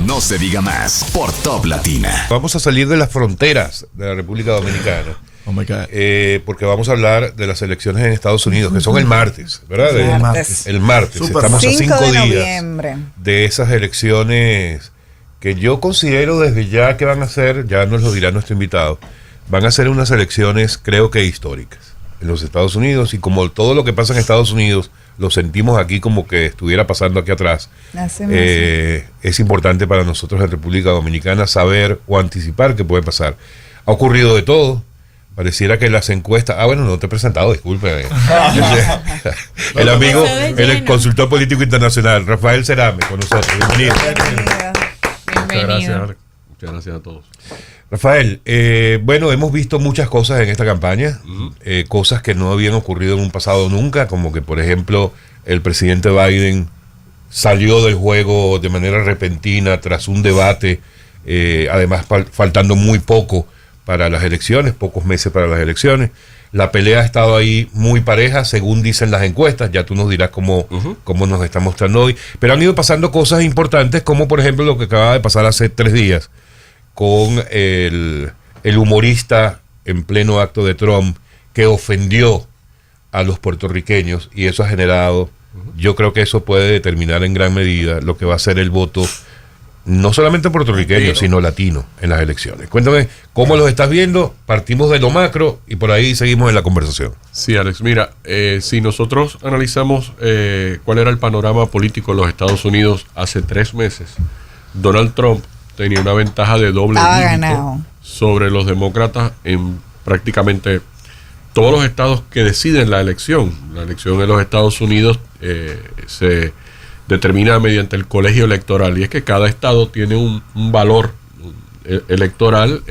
No se diga más por Top Latina. Vamos a salir de las fronteras de la República Dominicana. Oh my God. Porque vamos a hablar de las elecciones en Estados Unidos, que son el martes, ¿verdad? El martes. Super Estamos a 5 de días noviembre. de esas elecciones que yo considero desde ya que van a ser, ya nos lo dirá nuestro invitado, van a ser unas elecciones creo que históricas en los Estados Unidos, y como todo lo que pasa en Estados Unidos lo sentimos aquí como que estuviera pasando aquí atrás, es importante para nosotros en República Dominicana saber o anticipar qué puede pasar. Ha ocurrido de todo. Pareciera que las encuestas... bueno, no te he presentado, disculpe. El amigo, el consultor político internacional, Rafael Cerame, con nosotros. Bienvenido. Muchas gracias, Alex. Muchas gracias a todos. Rafael, bueno, hemos visto muchas cosas en esta campaña, cosas que no habían ocurrido en un pasado nunca, como que, por ejemplo, el presidente Biden salió del juego de manera repentina tras un debate, además faltando muy poco para las elecciones, pocos meses para las elecciones. La pelea ha estado ahí muy pareja, según dicen las encuestas. Ya tú nos dirás cómo nos está mostrando hoy. Pero han ido pasando cosas importantes, como por ejemplo lo que acaba de pasar hace 3 días con el humorista en pleno acto de Trump que ofendió a los puertorriqueños, y eso ha generado, yo creo que eso puede determinar en gran medida lo que va a ser el voto, no solamente puertorriqueño, sino latino en las elecciones. Cuéntame cómo los estás viendo. Partimos de lo macro y por ahí seguimos en la conversación. Sí, Alex, mira, si nosotros analizamos cuál era el panorama político en los Estados Unidos hace 3 meses, Donald Trump tenía una ventaja de doble dígito sobre los demócratas en prácticamente todos los estados que deciden la elección. La elección en los Estados Unidos se determina mediante el colegio electoral, y es que cada estado tiene un valor electoral,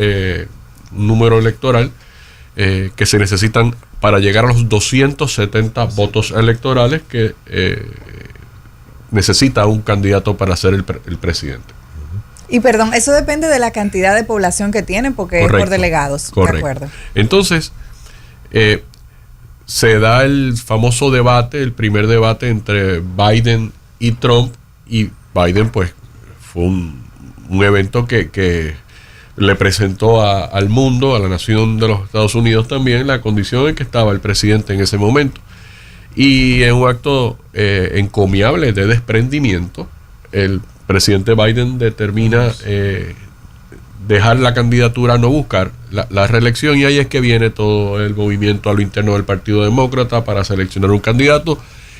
un número electoral que se necesitan para llegar a los 270 votos electorales que necesita un candidato para ser el presidente. Y perdón, eso depende de la cantidad de población que tienen, porque correcto, es por delegados. Correcto. De acuerdo. Entonces, se da el famoso debate, el primer debate entre Biden y Trump, y Biden pues fue un evento que le presentó al mundo, a la nación de los Estados Unidos también, la condición en que estaba el presidente en ese momento, y en un acto encomiable de desprendimiento, el presidente Biden determina dejar la candidatura, no buscar la reelección, y ahí es que viene todo el movimiento a lo interno del Partido Demócrata para seleccionar un candidato,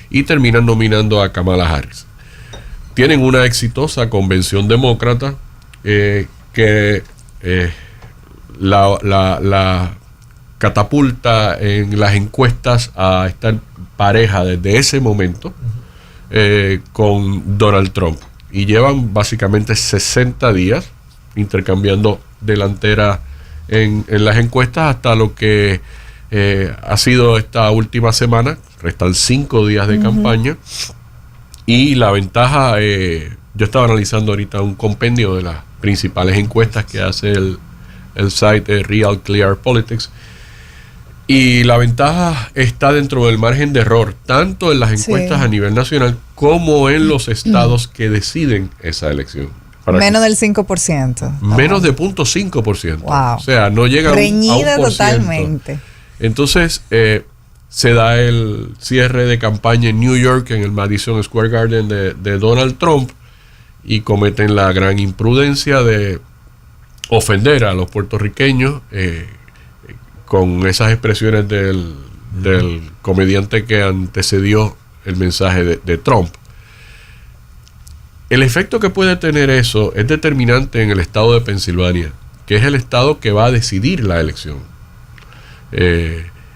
y terminan nominando a Kamala Harris. Tienen una exitosa convención demócrata que la catapulta en las encuestas a estar pareja desde ese momento con Donald Trump. Y llevan básicamente 60 días intercambiando delantera en las encuestas hasta lo que ha sido esta última semana. Restan 5 días de campaña, y la ventaja, yo estaba analizando ahorita un compendio de las principales encuestas que hace el site Real Clear Politics, y la ventaja está dentro del margen de error, tanto en las encuestas a nivel nacional como en los estados que deciden esa elección. Menos del 5%. Menos de 0.5%. Wow. O sea, no llega reñida a 1%. Totalmente. Entonces, se da el cierre de campaña en New York, en el Madison Square Garden de Donald Trump, y cometen la gran imprudencia de ofender a los puertorriqueños con esas expresiones del comediante que antecedió el mensaje de Trump. El efecto que puede tener eso es determinante en el estado de Pensilvania, que es el estado que va a decidir la elección.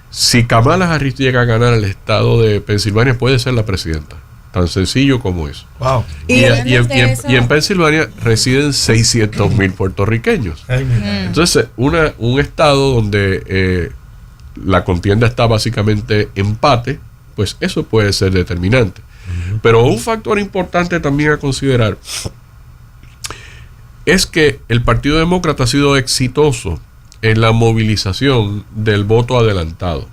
Si Kamala Harris llega a ganar el estado de Pensilvania, puede ser la presidenta. Tan sencillo como eso. Wow. Y en Pensilvania residen 600,000 puertorriqueños. Entonces, un estado donde la contienda está básicamente empate, pues eso puede ser determinante. Pero un factor importante también a considerar es que el Partido Demócrata ha sido exitoso en la movilización del voto adelantado.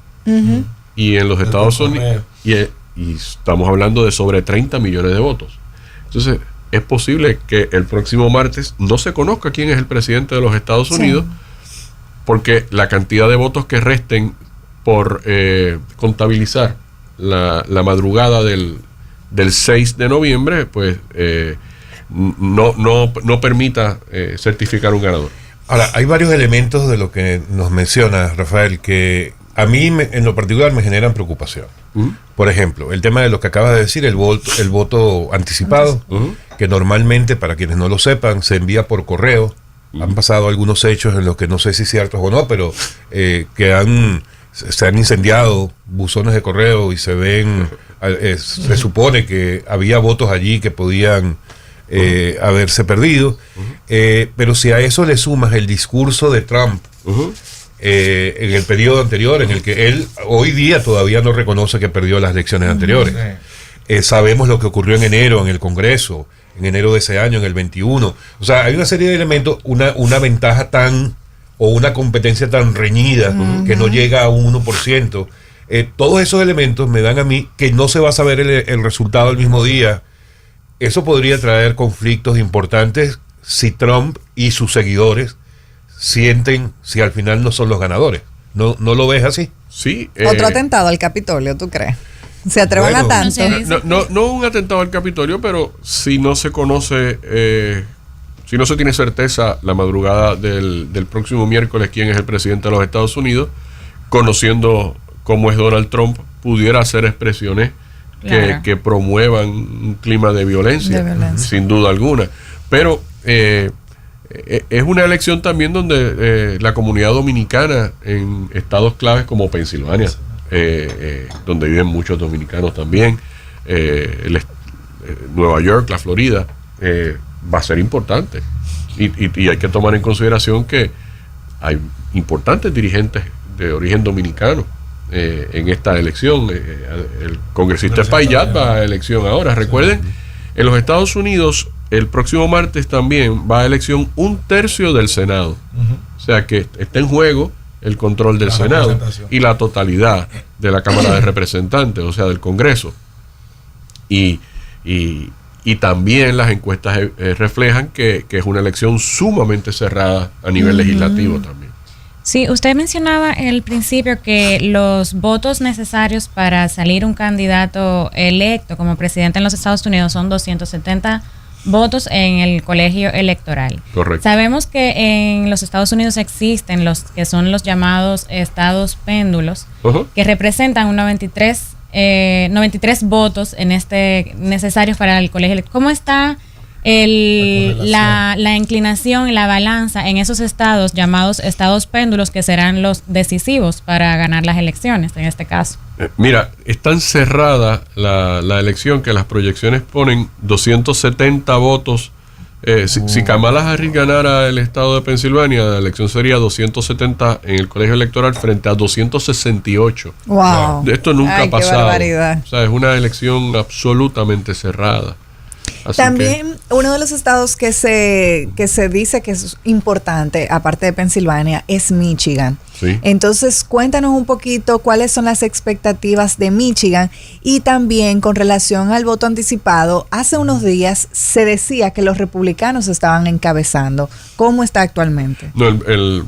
Y en los Estados Unidos, y estamos hablando de sobre 30 millones de votos. Entonces, es posible que el próximo martes no se conozca quién es el presidente de los Estados Unidos, porque la cantidad de votos que resten por contabilizar la madrugada del 6 de noviembre, pues no permita certificar un ganador. Ahora, hay varios elementos de lo que nos menciona Rafael que a mí en lo particular me generan preocupación. Por ejemplo, el tema de lo que acabas de decir, el voto anticipado, que normalmente, para quienes no lo sepan, se envía por correo. Han pasado algunos hechos en los que no sé si ciertos o no, pero que se han incendiado buzones de correo y se ven, se supone que había votos allí que podían haberse perdido. Pero si a eso le sumas el discurso de Trump en el periodo anterior, en el que él hoy día todavía no reconoce que perdió las elecciones anteriores. Sabemos lo que ocurrió en enero en el Congreso, en enero de ese año, en el 21. O sea, hay una serie de elementos, una ventaja o una competencia tan reñida que no llega a un 1%. Todos esos elementos me dan a mí que no se va a saber el resultado el mismo día. Eso podría traer conflictos importantes si Trump y sus seguidores sienten si al final no son los ganadores. ¿No lo ves así? Sí. Otro atentado al Capitolio, ¿tú crees? ¿Se atreven a tanto? No un atentado al Capitolio, pero si no se conoce, si no se tiene certeza la madrugada del próximo miércoles quién es el presidente de los Estados Unidos, conociendo cómo es Donald Trump, pudiera hacer expresiones que promuevan un clima de violencia, sin duda alguna. Pero es una elección también donde la comunidad dominicana en estados claves como Pensilvania, donde viven muchos dominicanos también, Nueva York, la Florida, va a ser importante. Y hay que tomar en consideración que hay importantes dirigentes de origen dominicano en esta elección. El congresista Payat va a elección ahora. Recuerden, en los Estados Unidos el próximo martes también va a elección 1/3 del Senado. O sea que está en juego el control del Senado y la totalidad de la Cámara de Representantes, o sea, del Congreso. Y también las encuestas reflejan que es una elección sumamente cerrada a nivel legislativo también. Sí, usted mencionaba en el principio que los votos necesarios para salir un candidato electo como presidente en los Estados Unidos son 270 votos en el colegio electoral. Correcto. Sabemos que en los Estados Unidos existen los que son los llamados estados péndulos, que representan un 93 votos necesarios para el colegio electoral. ¿Cómo está la inclinación y la balanza en esos estados llamados estados péndulos que serán los decisivos para ganar las elecciones en este caso? Mira, es tan cerrada la elección que las proyecciones ponen 270 votos. Si Kamala Harris ganara el estado de Pensilvania, la elección sería 270 en el colegio electoral frente a 268. Wow. Esto nunca ha pasado. Qué barbaridad. O sea, es una elección absolutamente cerrada. Así también uno de los estados que se dice que es importante, aparte de Pensilvania, es Michigan. Sí. Entonces, cuéntanos un poquito cuáles son las expectativas de Michigan y también con relación al voto anticipado. Hace unos días se decía que los republicanos estaban encabezando. ¿Cómo está actualmente? No, el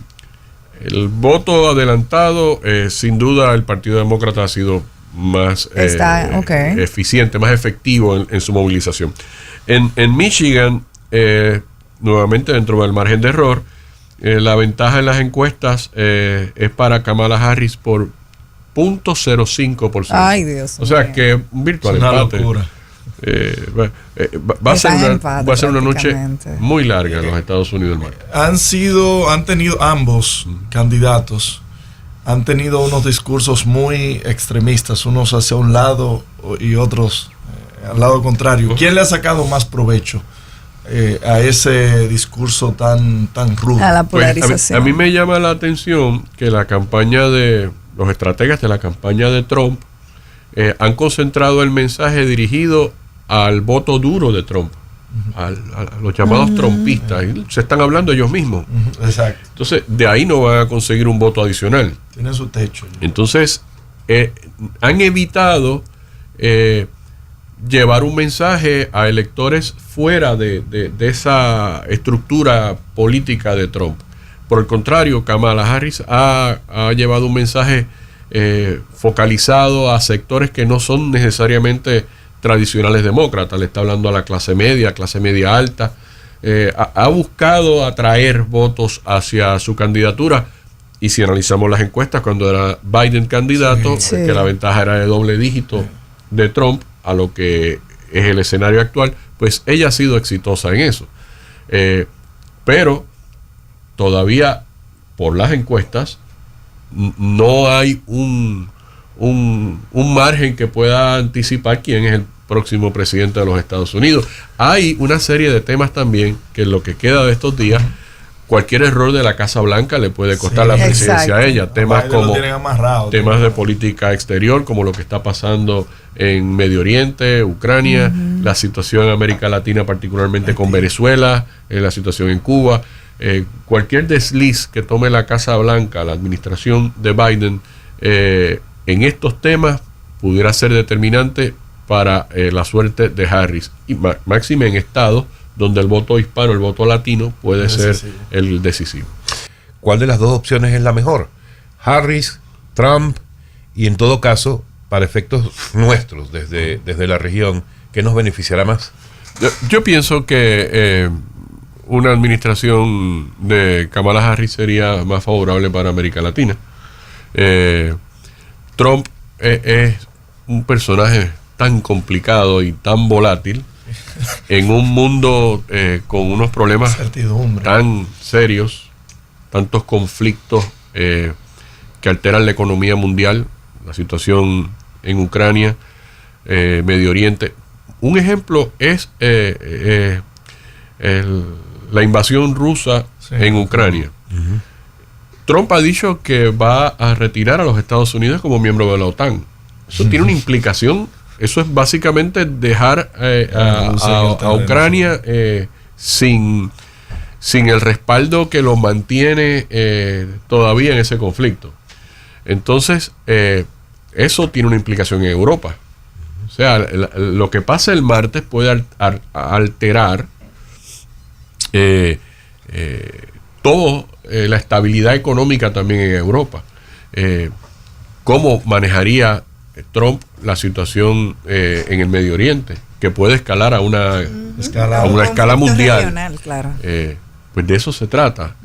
voto adelantado, sin duda el Partido Demócrata ha sido más eficiente, más efectivo en su movilización. En Michigan, nuevamente dentro del margen de error, la ventaja en las encuestas es para Kamala Harris por 0.05%. Ay, Dios. O sea que un virtual es una empate. Locura. Va a ser una noche muy larga en los Estados Unidos. Han tenido ambos candidatos, han tenido unos discursos muy extremistas, unos hacia un lado y otros al lado contrario. ¿Quién le ha sacado más provecho a ese discurso tan rudo? A la polarización. Pues a mí me llama la atención que la campaña de los estrategas de la campaña de Trump han concentrado el mensaje dirigido al voto duro de Trump, a los llamados trumpistas. Y se están hablando ellos mismos. Exacto. Entonces, de ahí no van a conseguir un voto adicional. Tienen su techo. Entonces, han evitado llevar un mensaje a electores fuera de esa estructura política de Trump. Por el contrario, Kamala Harris ha llevado un mensaje focalizado a sectores que no son necesariamente tradicionales demócratas. Le está hablando a la clase media alta. Ha buscado atraer votos hacia su candidatura. Y si analizamos las encuestas, cuando era Biden candidato, que la ventaja era de doble dígito de Trump a lo que es el escenario actual, pues ella ha sido exitosa en eso. Pero todavía, por las encuestas, no hay un margen que pueda anticipar quién es el próximo presidente de los Estados Unidos. Hay una serie de temas también que en lo que queda de estos días, cualquier error de la Casa Blanca le puede costar la presidencia a ella. Temas como temas de política exterior, como lo que está pasando en Medio Oriente, Ucrania, la situación en América Latina, particularmente con Venezuela, la situación en Cuba. Cualquier desliz que tome la Casa Blanca, la administración de Biden, en estos temas pudiera ser determinante para la suerte de Harris. Y máxime en estados donde el voto hispano, el voto latino, puede ser el decisivo. ¿Cuál de las dos opciones es la mejor? Harris, Trump, y en todo caso, para efectos nuestros, desde la región, ¿qué nos beneficiará más? Yo pienso que una administración de Kamala Harris sería más favorable para América Latina. Trump es un personaje tan complicado y tan volátil en un mundo con unos problemas tan serios, tantos conflictos que alteran la economía mundial, la situación en Ucrania, Medio Oriente. Un ejemplo es la invasión rusa en Ucrania. Trump ha dicho que va a retirar a los Estados Unidos como miembro de la OTAN. Eso tiene una implicación. Eso es básicamente dejar a Ucrania sin el respaldo que lo mantiene todavía en ese conflicto. Entonces, eso tiene una implicación en Europa. O sea, lo que pasa el martes puede alterar toda la estabilidad económica también en Europa. ¿Cómo manejaría Trump la situación en el Medio Oriente, que puede escalar a una escala mundial? Regional, claro. Pues de eso se trata.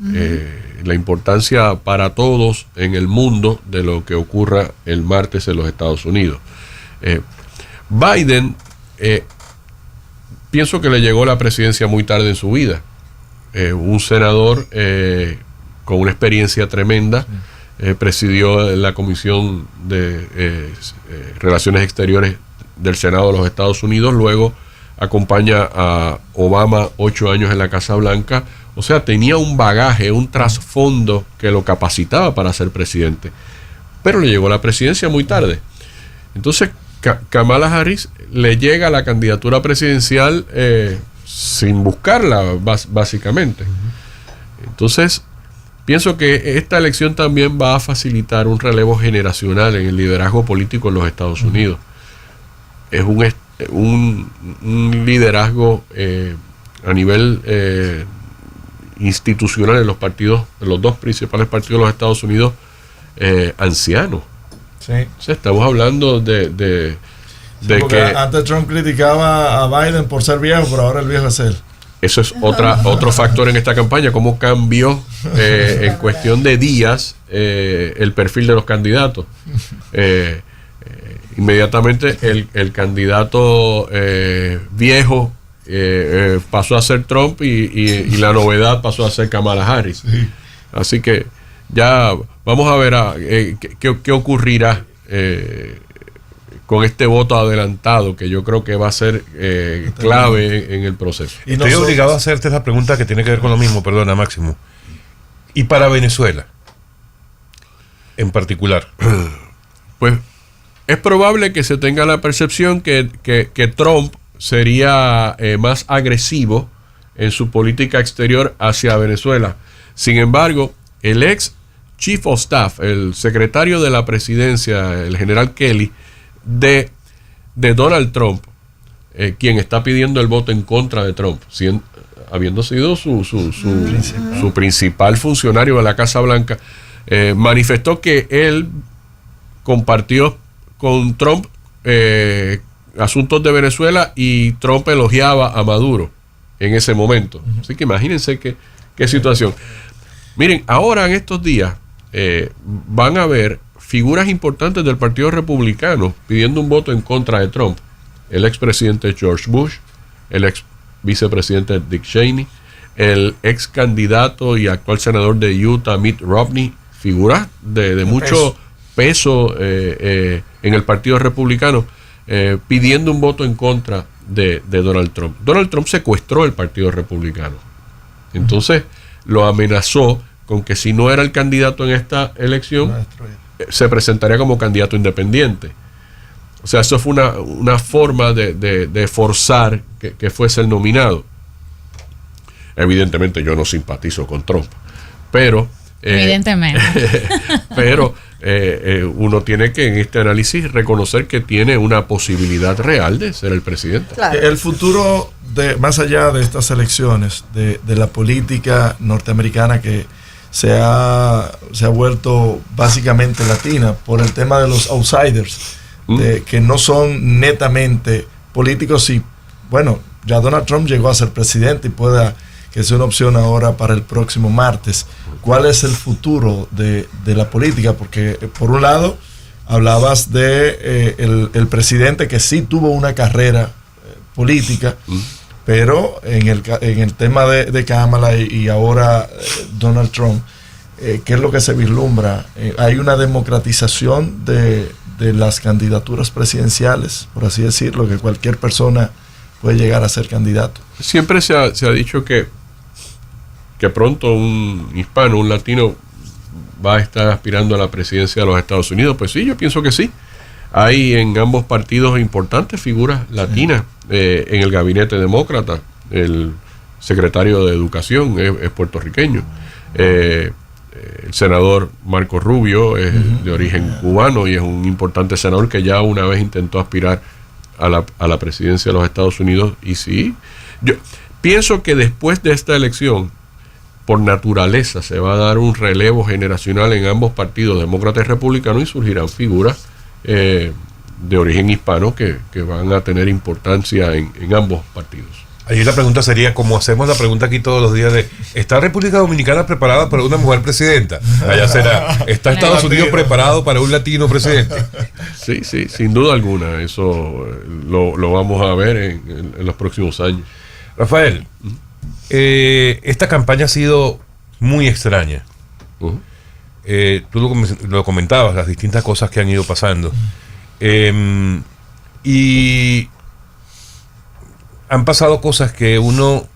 La importancia para todos en el mundo de lo que ocurra el martes en los Estados Unidos. Biden, pienso que le llegó la presidencia muy tarde en su vida. Un senador con una experiencia tremenda. Presidió la Comisión de Relaciones Exteriores del Senado de los Estados Unidos, luego acompaña a Obama 8 años en la Casa Blanca. O sea, tenía un bagaje, un trasfondo que lo capacitaba para ser presidente, pero le llegó la presidencia muy tarde. Entonces Kamala Harris le llega a la candidatura presidencial sin buscarla, básicamente. Entonces pienso que esta elección también va a facilitar un relevo generacional en el liderazgo político en los Estados Unidos. Es un liderazgo a nivel institucional en los partidos, en los dos principales partidos de los Estados Unidos, ancianos. Sí. O sea, estamos hablando de que antes Trump criticaba a Biden por ser viejo, pero ahora el viejo es él. Eso es otro factor en esta campaña, cómo cambió en cuestión de días el perfil de los candidatos. Inmediatamente el candidato viejo pasó a ser Trump y la novedad pasó a ser Kamala Harris. Sí. Así que ya vamos a ver qué ocurrirá con este voto adelantado, que yo creo que va a ser clave en el proceso. Y estoy obligado a hacerte esa pregunta que tiene que ver con lo mismo, perdona, Máximo. ¿Y para Venezuela en particular? Pues es probable que se tenga la percepción que Trump sería más agresivo en su política exterior hacia Venezuela. Sin embargo, el ex Chief of Staff, el secretario de la presidencia, el general Kelly, de Donald Trump, quien está pidiendo el voto en contra de Trump, habiendo sido su principal funcionario de la Casa Blanca, manifestó que él compartió con Trump asuntos de Venezuela y Trump elogiaba a Maduro en ese momento. Así que imagínense qué situación. Miren, ahora en estos días van a haber figuras importantes del Partido Republicano pidiendo un voto en contra de Trump. El expresidente George Bush, el ex vicepresidente Dick Cheney, el ex candidato y actual senador de Utah Mitt Romney, figuras de mucho peso en el Partido Republicano, pidiendo un voto en contra de Donald Trump. Donald Trump secuestró el Partido Republicano. Entonces lo amenazó con que si no era el candidato en esta elección, se presentaría como candidato independiente. O sea, eso fue una forma de forzar que fuese el nominado. Evidentemente yo no simpatizo con Trump, pero evidentemente. Pero uno tiene que en este análisis reconocer que tiene una posibilidad real de ser el presidente. Claro. El futuro, más allá de estas elecciones, de la política norteamericana que se ha vuelto básicamente latina por el tema de los outsiders, que no son netamente políticos. Y bueno, ya Donald Trump llegó a ser presidente y pueda que sea una opción ahora para el próximo martes. ¿Cuál es el futuro de la política? Porque por un lado hablabas de el presidente que sí tuvo una carrera política, pero en el tema de Kamala y ahora Donald Trump, ¿qué es lo que se vislumbra? Hay una democratización de las candidaturas presidenciales, por así decirlo, que cualquier persona puede llegar a ser candidato. Siempre se ha dicho que pronto un hispano, un latino va a estar aspirando a la presidencia de los Estados Unidos. Pues sí, yo pienso que sí. Hay en ambos partidos importantes figuras latinas. En el gabinete demócrata, el secretario de Educación es puertorriqueño. El senador Marco Rubio es de origen cubano y es un importante senador que ya una vez intentó aspirar a la presidencia de los Estados Unidos. Y sí, yo pienso que después de esta elección, por naturaleza, se va a dar un relevo generacional en ambos partidos, demócrata y republicano, y surgirán figuras de origen hispano que van a tener importancia en ambos partidos. Ahí la pregunta sería, como hacemos la pregunta aquí todos los días, de ¿está República Dominicana preparada para una mujer presidenta? Allá será, ¿está Estados Unidos preparado para un latino presidente? Sí, sin duda alguna, eso lo vamos a ver en los próximos años. Rafael, esta campaña ha sido muy extraña. Tú lo comentabas, las distintas cosas que han ido pasando. Y han pasado cosas que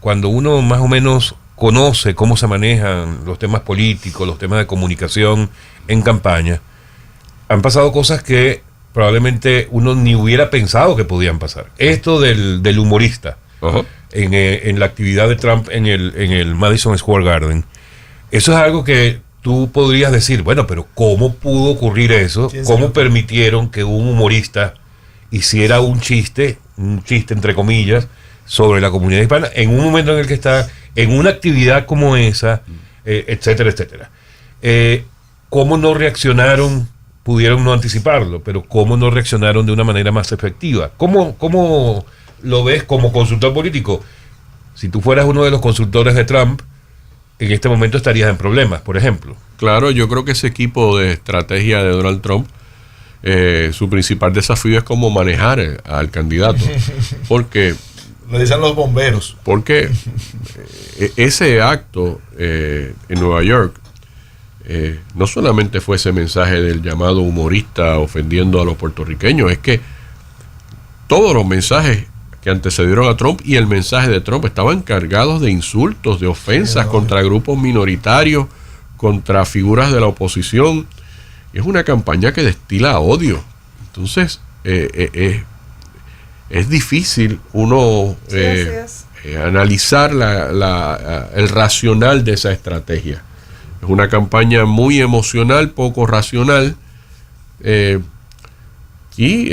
cuando uno más o menos conoce cómo se manejan los temas políticos, los temas de comunicación en campaña, han pasado cosas que probablemente uno ni hubiera pensado que podían pasar. Esto del humorista en la actividad de Trump en el Madison Square Garden, eso es algo que tú podrías decir, bueno, pero ¿cómo pudo ocurrir eso? ¿Cómo permitieron que un humorista hiciera un chiste entre comillas, sobre la comunidad hispana en un momento en el que está en una actividad como esa, etcétera, etcétera? ¿Cómo no reaccionaron? Pudieron no anticiparlo, pero ¿cómo no reaccionaron de una manera más efectiva? ¿Cómo lo ves como consultor político? Si tú fueras uno de los consultores de Trump, en este momento estarías en problemas, por ejemplo. Claro, yo creo que ese equipo de estrategia de Donald Trump, su principal desafío es cómo manejar al candidato. Porque lo dicen los bomberos. Porque ese acto en Nueva York no solamente fue ese mensaje del llamado humorista ofendiendo a los puertorriqueños, es que todos los mensajes que antecedieron a Trump y el mensaje de Trump estaban cargados de insultos, de ofensas contra grupos minoritarios, contra figuras de la oposición. Es una campaña que destila odio. Entonces, es difícil uno analizar el racional de esa estrategia. Es una campaña muy emocional, poco racional, y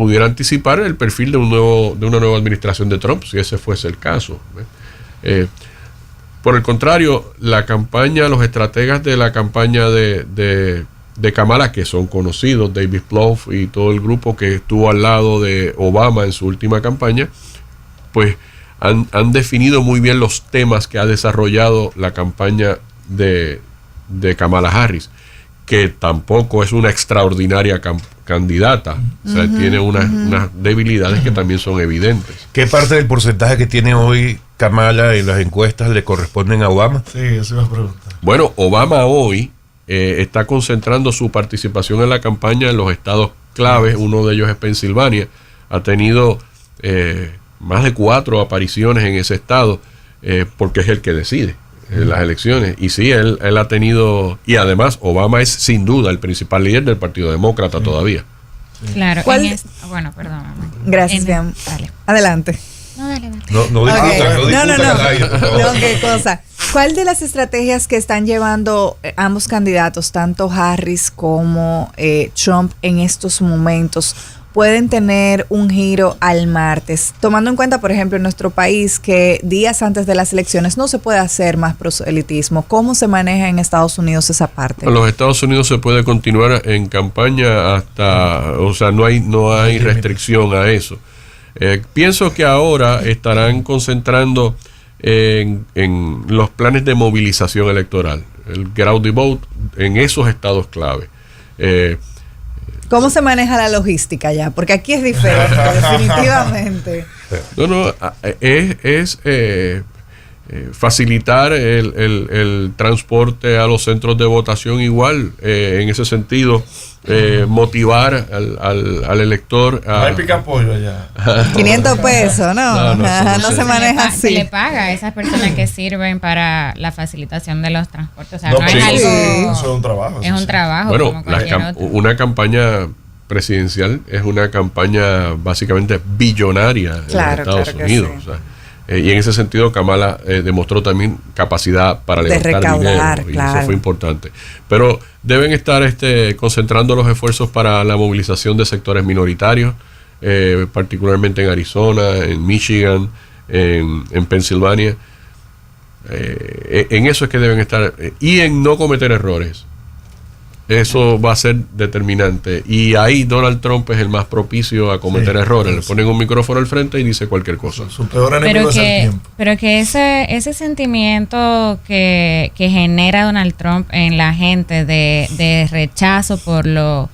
pudiera anticipar el perfil de una nueva administración de Trump, si ese fuese el caso. Por el contrario, la campaña, los estrategas de la campaña de Kamala, que son conocidos, David Plouffe y todo el grupo que estuvo al lado de Obama en su última campaña, pues han definido muy bien los temas que ha desarrollado la campaña de Kamala Harris, que tampoco es una extraordinaria candidata, o sea, tiene unas debilidades que también son evidentes. ¿Qué parte del porcentaje que tiene hoy Kamala en las encuestas le corresponden a Obama? Sí, eso me pregunta. Bueno, Obama hoy está concentrando su participación en la campaña en los estados claves, uno de ellos es Pensilvania, ha tenido más de 4 apariciones en ese estado, porque es el que decide en las elecciones, y sí, él ha tenido, y además Obama es sin duda el principal líder del Partido Demócrata todavía. Claro. Bueno, perdón. Gracias, Bian. Adelante. No, dale. No No, qué cosa. ¿Cuál de las estrategias que están llevando ambos candidatos, tanto Harris como Trump, en estos momentos, pueden tener un giro al martes? Tomando en cuenta, por ejemplo, en nuestro país, que días antes de las elecciones no se puede hacer más proselitismo. ¿Cómo se maneja en Estados Unidos esa parte? En los Estados Unidos se puede continuar en campaña hasta, o sea, no hay restricción a eso. Pienso que ahora estarán concentrando en los planes de movilización electoral, el Get Out the Vote, en esos estados clave. ¿Cómo se maneja la logística ya? Porque aquí es diferente, definitivamente. Es facilitar el transporte a los centros de votación igual, en ese sentido, motivar al elector a... Hay pica pollo allá. 500 pesos, no se maneja así. Se le paga a esas personas que sirven para la facilitación de los transportes. O sea, no es pero algo... eso es un trabajo. Es un trabajo. Bueno, como cualquier otro. una campaña presidencial es una campaña básicamente billonaria en los Estados Unidos. Sí. O sea, y en ese sentido Kamala demostró también capacidad para levantar dinero, y eso fue importante. Pero deben estar concentrando los esfuerzos para la movilización de sectores minoritarios, particularmente en Arizona, en Michigan, en Pensilvania. En eso es que deben estar, y en no cometer errores. Eso va a ser determinante. Y ahí Donald Trump es el más propicio a cometer errores. Le ponen un micrófono al frente y dice cualquier cosa. Su peor enemigo es el tiempo. Pero que ese sentimiento que genera Donald Trump en la gente de rechazo por lo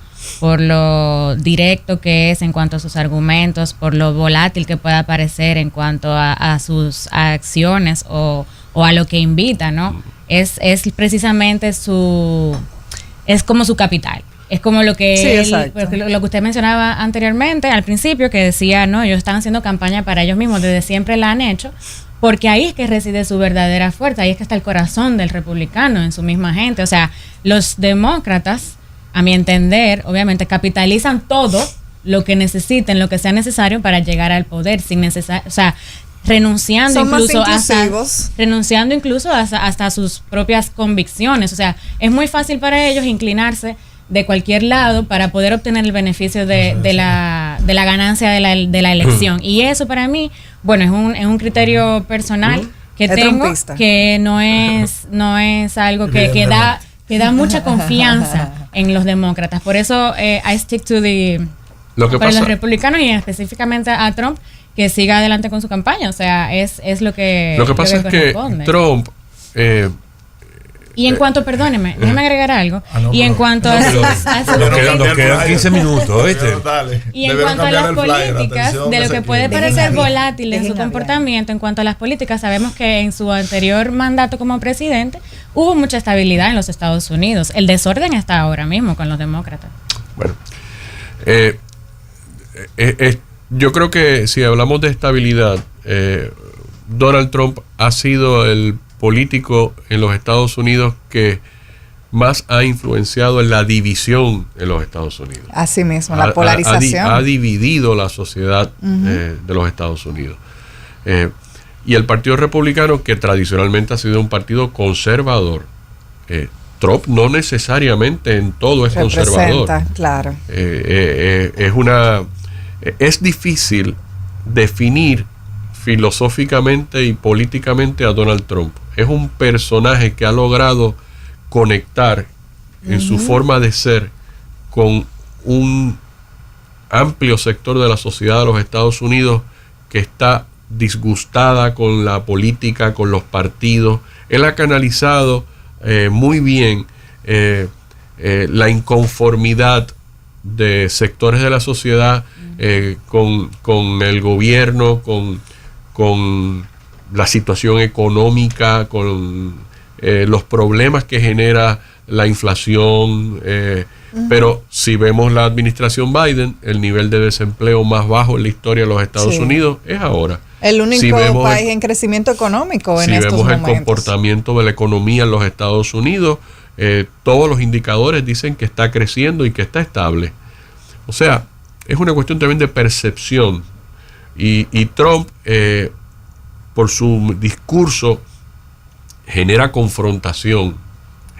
directo que es en cuanto a sus argumentos, por lo volátil que pueda parecer en cuanto a sus acciones o a lo que invita, ¿no? Es precisamente es como su capital. Es como lo que lo que usted mencionaba anteriormente, al principio, que decía, no, ellos están haciendo campaña para ellos mismos, desde siempre la han hecho, porque ahí es que reside su verdadera fuerza, ahí es que está el corazón del republicano, en su misma gente. O sea, los demócratas, a mi entender, obviamente capitalizan todo lo que necesiten, lo que sea necesario para llegar al poder, sin renunciando incluso hasta sus propias convicciones. O sea, es muy fácil para ellos inclinarse de cualquier lado para poder obtener el beneficio de la ganancia de la elección. Y eso para mí, bueno, es un criterio personal que tengo, trumpista, que no es algo que da mucha confianza en los demócratas. Por eso I stick to los republicanos y específicamente a Trump, que siga adelante con su campaña. O sea, es lo que pasa es que Trump y en cuanto, perdóneme, déjeme agregar algo. Y en cuanto a nos quedan 15 minutos, ¿viste? Y en cuanto a las políticas, de lo que puede parecer volátil en su comportamiento, en cuanto a las políticas, sabemos que en su anterior mandato como presidente hubo mucha estabilidad en los Estados Unidos. El desorden está ahora mismo con los demócratas. Bueno, yo creo que si hablamos de estabilidad, Donald Trump ha sido el político en los Estados Unidos que más ha influenciado en la división en los Estados Unidos. Así mismo, la polarización. Ha dividido la sociedad de los Estados Unidos. Y el Partido Republicano, que tradicionalmente ha sido un partido conservador, Trump no necesariamente en todo es conservador. Claro. es difícil definir filosóficamente y políticamente a Donald Trump. Es un personaje que ha logrado conectar en su forma de ser con un amplio sector de la sociedad de los Estados Unidos que está disgustada con la política, con los partidos. Él ha canalizado muy bien la inconformidad de sectores de la sociedad con el gobierno, con la situación económica, con los problemas que genera la inflación. Pero si vemos la administración Biden, el nivel de desempleo más bajo en la historia de los Estados Unidos es ahora. El único país en crecimiento económico en estos momentos. Si vemos el comportamiento de la economía en los Estados Unidos, todos los indicadores dicen que está creciendo y que está estable. O sea, es una cuestión también de percepción. Y Trump, por su discurso, genera confrontación,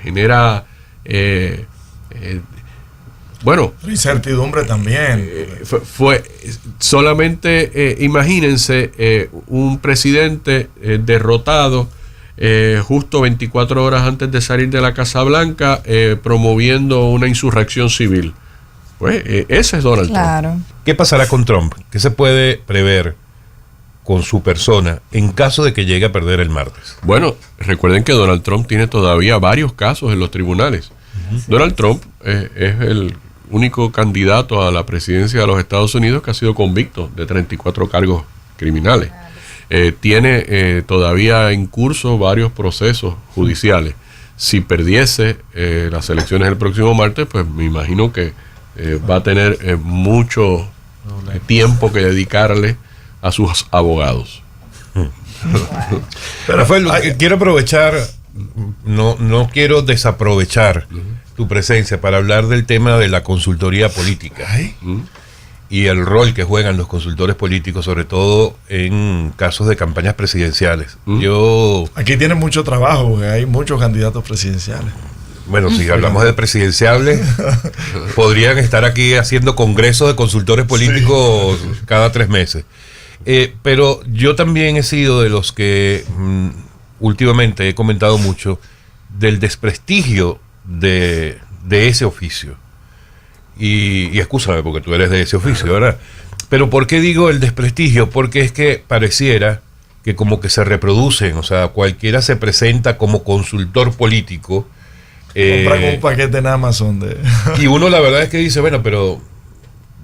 genera... incertidumbre también. Fue solamente, imagínense, un presidente derrotado justo 24 horas antes de salir de la Casa Blanca, promoviendo una insurrección civil. Pues ese es Donald Trump. ¿Qué pasará con Trump? ¿Qué se puede prever con su persona en caso de que llegue a perder el martes? Bueno, recuerden que Donald Trump tiene todavía varios casos en los tribunales. Donald Trump es el único candidato a la presidencia de los Estados Unidos que ha sido convicto de 34 cargos criminales. Tiene todavía en curso varios procesos judiciales. Si perdiese las elecciones el próximo martes, pues me imagino que va a tener mucho tiempo que dedicarle a sus abogados. Pero Rafael, quiero aprovechar, no quiero desaprovechar tu presencia para hablar del tema de la consultoría política y el rol que juegan los consultores políticos, sobre todo en casos de campañas presidenciales. Aquí tienen mucho trabajo, porque hay muchos candidatos presidenciales. Bueno, si hablamos de presidenciales, podrían estar aquí haciendo congresos de consultores políticos cada 3 meses. Pero yo también he sido de los que últimamente he comentado mucho del desprestigio de ese oficio. Y excúsame porque tú eres de ese oficio, ¿verdad? Pero ¿por qué digo el desprestigio? Porque es que pareciera que como que se reproducen, o sea, cualquiera se presenta como consultor político. Compran un paquete en Amazon y uno la verdad es que dice, bueno, pero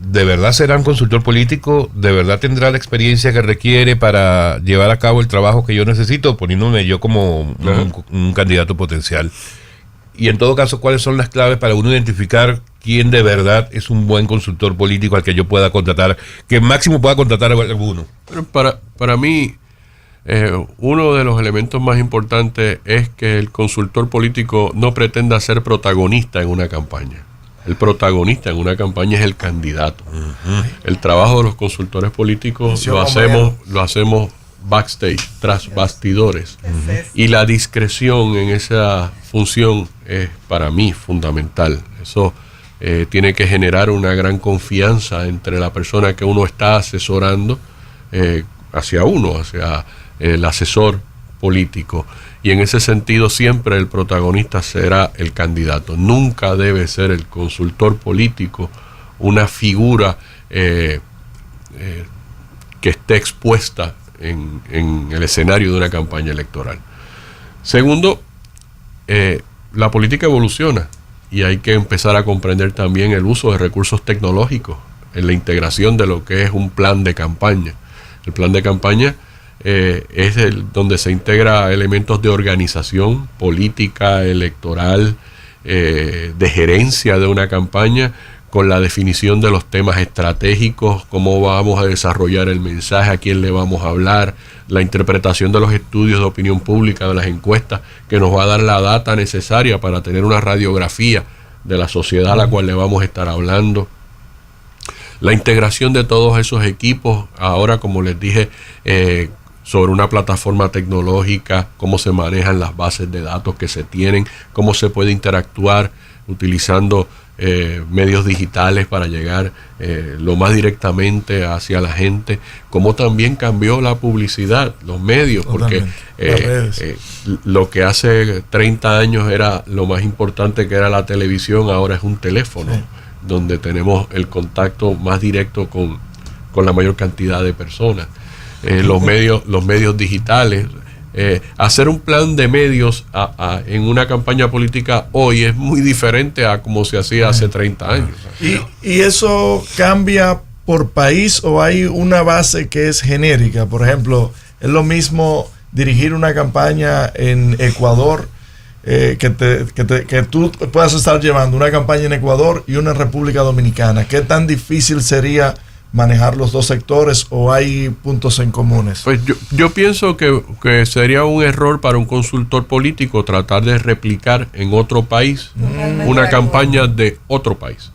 ¿de verdad será un consultor político? ¿De verdad tendrá la experiencia que requiere para llevar a cabo el trabajo que yo necesito? Poniéndome yo como un candidato potencial. Y en todo caso, ¿cuáles son las claves para uno identificar quién de verdad es un buen consultor político al que yo pueda contratar, que máximo pueda contratar a alguno? Pero para mí, uno de los elementos más importantes es que el consultor político no pretenda ser protagonista en una campaña. El protagonista en una campaña es el candidato. El trabajo de los consultores políticos lo hacemos backstage, tras bastidores. Y la discreción en esa función es para mí fundamental. Eso tiene que generar una gran confianza entre la persona que uno está asesorando hacia el asesor político. Y en ese sentido siempre el protagonista será el candidato. Nunca debe ser el consultor político una figura que esté expuesta en el escenario de una campaña electoral. Segundo, la política evoluciona y hay que empezar a comprender también el uso de recursos tecnológicos en la integración de lo que es un plan de campaña. El plan de campaña es donde se integra elementos de organización política, electoral, de gerencia de una campaña, con la definición de los temas estratégicos, cómo vamos a desarrollar el mensaje, a quién le vamos a hablar, la interpretación de los estudios de opinión pública, de las encuestas, que nos va a dar la data necesaria para tener una radiografía de la sociedad a la cual le vamos a estar hablando. La integración de todos esos equipos, ahora como les dije, sobre una plataforma tecnológica, cómo se manejan las bases de datos que se tienen, cómo se puede interactuar utilizando medios digitales para llegar lo más directamente hacia la gente, como también cambió la publicidad, los medios, porque lo que hace 30 años era lo más importante, que era la televisión, ahora es un teléfono, donde tenemos el contacto más directo con la mayor cantidad de personas. Los medios digitales. Hacer un plan de medios en una campaña política hoy es muy diferente a como se hacía hace 30 años. ¿Y eso cambia por país o hay una base que es genérica? Por ejemplo, ¿es lo mismo dirigir una campaña en Ecuador, que tú puedas estar llevando una campaña en Ecuador y una en República Dominicana? ¿Qué tan difícil sería manejar los dos sectores, o hay puntos en comunes? Pues yo pienso que sería un error para un consultor político tratar de replicar en otro país una campaña de otro país.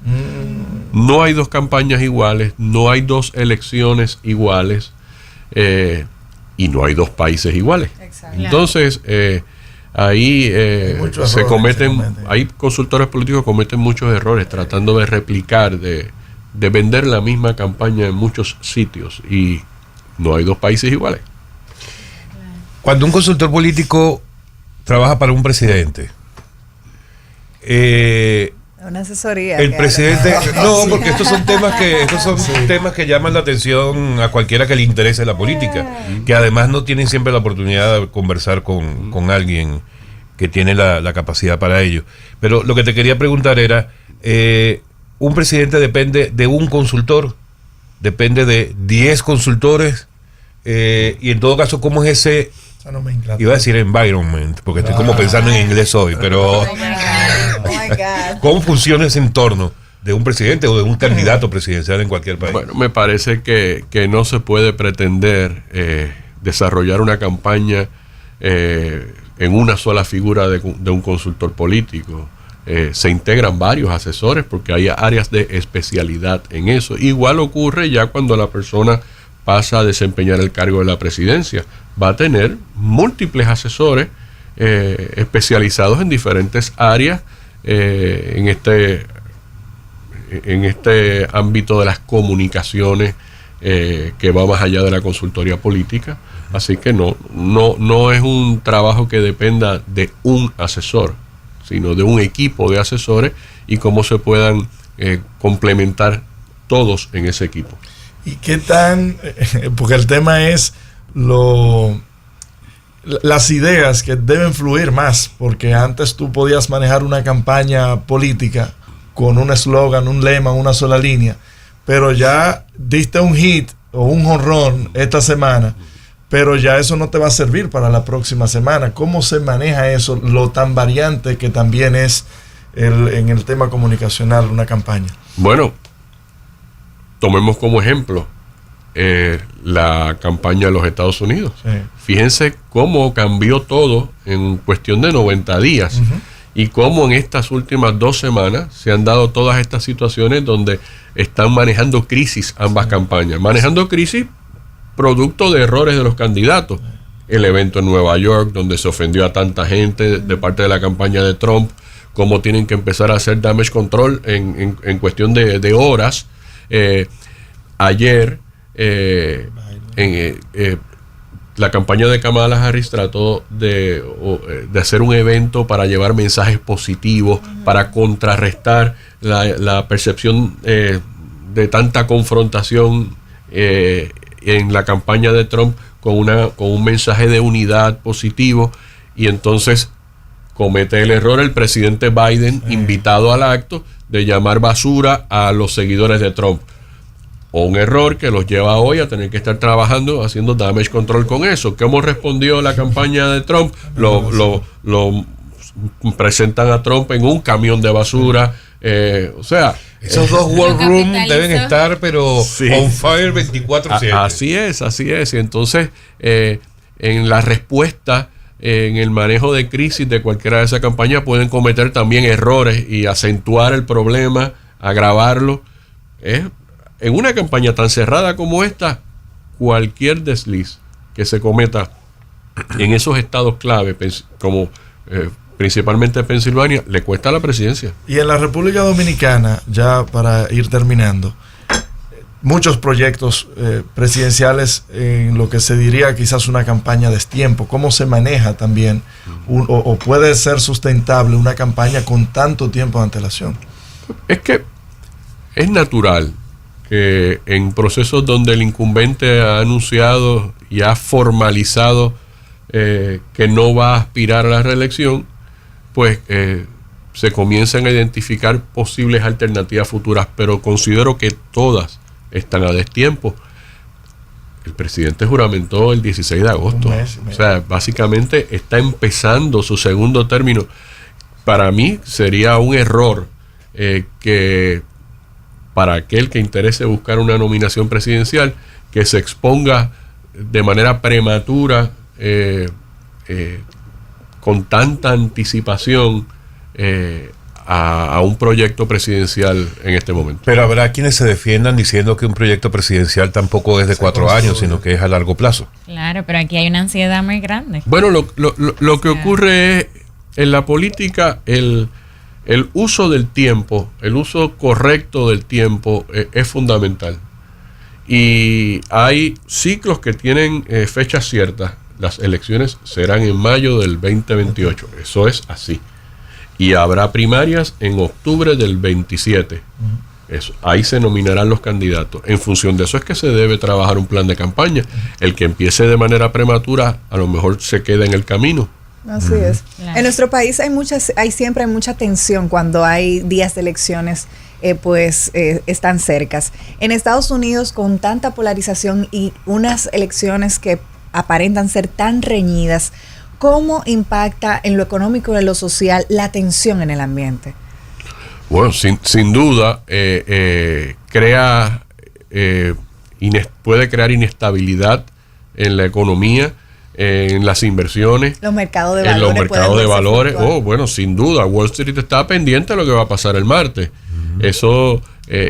No hay dos campañas iguales, no hay dos elecciones iguales, y no hay dos países iguales. Exacto. Entonces, ahí hay consultores políticos que cometen muchos errores tratando de replicar, de vender la misma campaña en muchos sitios, y no hay dos países iguales. Cuando un consultor político trabaja para un presidente, Una asesoría. el presidente, no, porque estos son temas que llaman la atención a cualquiera que le interese la política, que además no tienen siempre la oportunidad de conversar con alguien que tiene la capacidad para ello. Pero lo que te quería preguntar era, un presidente depende de un consultor, depende de 10 consultores, y en todo caso, ¿cómo es ese, iba a decir environment, porque estoy como pensando en inglés hoy, pero ¿cómo funciona ese entorno de un presidente o de un candidato presidencial en cualquier país? Bueno, me parece que no se puede pretender desarrollar una campaña en una sola figura de un consultor político. Se integran varios asesores porque hay áreas de especialidad en eso. Igual ocurre ya cuando la persona pasa a desempeñar el cargo de la presidencia. Va a tener múltiples asesores especializados en diferentes áreas en este ámbito de las comunicaciones, que va más allá de la consultoría política. Así que no es un trabajo que dependa de un asesor, sino de un equipo de asesores, y cómo se puedan complementar todos en ese equipo. ¿Y qué tan? Porque el tema es las ideas que deben fluir más, porque antes tú podías manejar una campaña política con un eslogan, un lema, una sola línea, pero ya diste un hit o un jonrón esta semana, pero ya eso no te va a servir para la próxima semana. ¿Cómo se maneja eso, lo tan variante que también es en el tema comunicacional una campaña? Bueno, tomemos como ejemplo la campaña de los Estados Unidos. Sí. Fíjense cómo cambió todo en cuestión de 90 días, y cómo en estas últimas 2 semanas se han dado todas estas situaciones donde están manejando crisis ambas campañas. Manejando crisis producto de errores de los candidatos. El evento en Nueva York, donde se ofendió a tanta gente de parte de la campaña de Trump, cómo tienen que empezar a hacer damage control en cuestión de horas. Ayer, la campaña de Kamala Harris trató de hacer un evento para llevar mensajes positivos, para contrarrestar la percepción de tanta confrontación en la campaña de Trump, con un mensaje de unidad positivo. Y entonces comete el error el presidente Biden, invitado al acto, de llamar basura a los seguidores de Trump. O un error que los lleva hoy a tener que estar trabajando, haciendo damage control con eso. ¿Cómo respondió la campaña de Trump? Lo presentan a Trump en un camión de basura. O sea, esos dos war room deben estar, pero sí, on fire 24/7. Así es. Y entonces, en la respuesta, en el manejo de crisis de cualquiera de esas campañas, pueden cometer también errores y acentuar el problema, agravarlo. En una campaña tan cerrada como esta, cualquier desliz que se cometa en esos estados clave, como principalmente Pensilvania, le cuesta la presidencia. Y en la República Dominicana, ya para ir terminando, muchos proyectos presidenciales en lo que se diría quizás una campaña de destiempo. ¿Cómo se maneja también o puede ser sustentable una campaña con tanto tiempo de antelación? Es que es natural que en procesos donde el incumbente ha anunciado y ha formalizado que no va a aspirar a la reelección, pues se comiencan a identificar posibles alternativas futuras, pero considero que todas están a destiempo. El presidente juramentó el 16 de agosto. O sea, básicamente está empezando su segundo término. Para mí sería un error que para aquel que interese buscar una nominación presidencial, que se exponga de manera prematura, con tanta anticipación a un proyecto presidencial en este momento. Pero habrá quienes se defiendan diciendo que un proyecto presidencial tampoco es de 4 años, sino que es a largo plazo. Claro, pero aquí hay una ansiedad muy grande. Bueno, lo que ocurre es, en la política, el uso del tiempo, el uso correcto del tiempo es fundamental. Y hay ciclos que tienen fechas ciertas. Las elecciones serán en mayo del 2028. Eso es así. Y habrá primarias en octubre del 27. Eso, ahí se nominarán los candidatos. En función de eso es que se debe trabajar un plan de campaña. El que empiece de manera prematura a lo mejor se queda en el camino. Así es. Claro. En nuestro país siempre hay mucha tensión cuando hay días de elecciones están cercas. En Estados Unidos, con tanta polarización y unas elecciones que aparentan ser tan reñidas, ¿cómo impacta en lo económico y en lo social la tensión en el ambiente? Bueno, sin duda, puede crear inestabilidad en la economía, en las inversiones, Los mercados de valores. en los mercados de valores. fluctuar. Bueno, sin duda, Wall Street está pendiente de lo que va a pasar el martes. Eso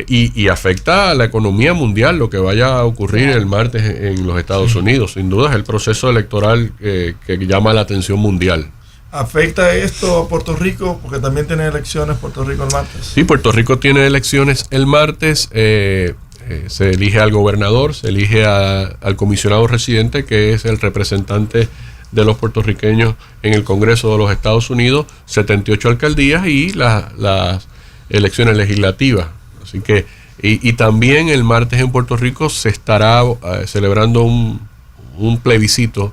y afecta a la economía mundial, lo que vaya a ocurrir el martes en los Estados Unidos. Sin duda es el proceso electoral que llama la atención mundial. ¿Afecta esto a Puerto Rico? Porque también tiene elecciones Puerto Rico el martes. Sí, Puerto Rico tiene elecciones el martes. Se elige al gobernador, se elige al comisionado residente, que es el representante de los puertorriqueños en el Congreso de los Estados Unidos, 78 alcaldías y las elecciones legislativas. Así que, y también el martes en Puerto Rico se estará celebrando un plebiscito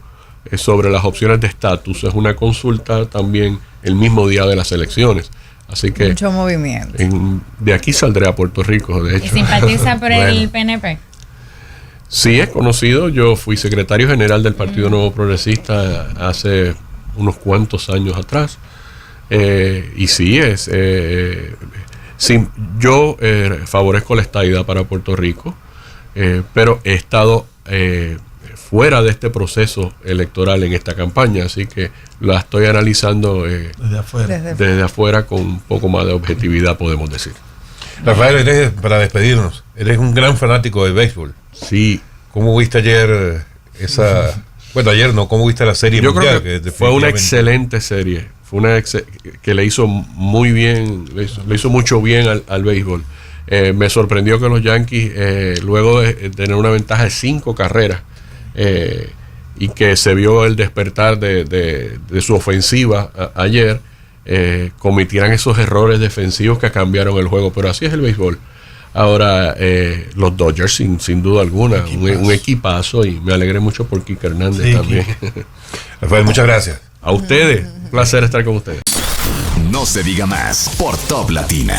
sobre las opciones de estatus. Es una consulta también el mismo día de las elecciones. Así que Mucho movimiento. de aquí saldré a Puerto Rico, de ¿Y hecho. simpatiza por el PNP? Sí, es conocido. Yo fui secretario general del Partido Nuevo Progresista hace unos cuantos años atrás. Y sí, yo favorezco la estadidad para Puerto Rico, pero he estado fuera de este proceso electoral en esta campaña, así que la estoy analizando Desde afuera. desde afuera con un poco más de objetividad, podemos decir. Rafael, para despedirnos, eres un gran fanático del béisbol. Sí. ¿Cómo viste ayer esa... Bueno, ayer no, ¿cómo viste la serie Yo mundial? creo que fue una excelente serie. Fue que le hizo muy bien, le hizo mucho bien al béisbol. Me sorprendió que los Yankees, luego de tener una ventaja de 5 carreras, y que se vio el despertar de su ofensiva ayer, cometieran esos errores defensivos que cambiaron el juego. Pero así es el béisbol. Ahora, los Dodgers, sin duda alguna, un equipazo, y me alegré mucho por Kike Hernández también. Rafael, muchas gracias. A ustedes, un placer estar con ustedes. No se diga más por Top Latina.